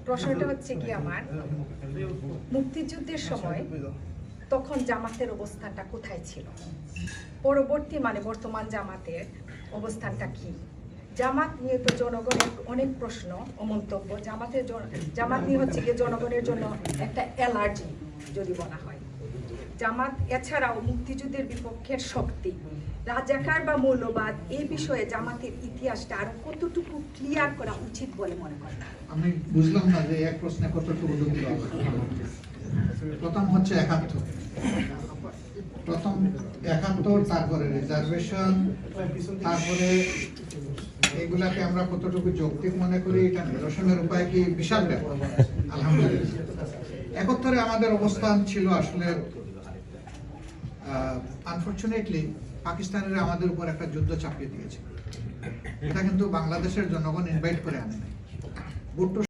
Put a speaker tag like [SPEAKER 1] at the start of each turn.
[SPEAKER 1] প্রশ্নটা হচ্ছে কি আমার, মুক্তিযুদ্ধের সময় তখন জামাতের অবস্থানটা কোথায় ছিল, পরবর্তী বর্তমান জামাতের অবস্থানটা কি? জামাত নিয়ে তো জনগণের অনেক প্রশ্ন ও মন্তব্য। জামাত নিয়ে হচ্ছে গিয়ে জনগণের জন্য একটা অ্যালার্জি যদি বলা হয়। জামাত এছাড়াও মুক্তিযুদ্ধের বিপক্ষের শক্তি, রাজাকার বা মৌলবাদ, এই বিষয়ে জামাতের ইতিহাসটা আরো কতটুকু ক্লিয়ার করা উচিত বলে মনে করেন?
[SPEAKER 2] আমি বুঝলাম না যে এক প্রশ্নে কতটুকু উত্তর দেওয়া হবে। প্রথম হচ্ছে ৭১, তারপরে রিজার্ভেশন, তারপরে এগুলাকে আমরা কতটুকু যৌক্তিক মনে করি, এটা নিরসনের উপায় কি, বিশাল ব্যাপার। আলহামদুলিল্লাহ ৭১ আমাদের অবস্থান ছিল আসলে আনফরচুনেটলি পাকিস্তানিরা আমাদের উপর একটা যুদ্ধ চাপিয়ে দিয়েছে। এটা কিন্তু বাংলাদেশের জনগণ ইনভাইট করে আনে নাই।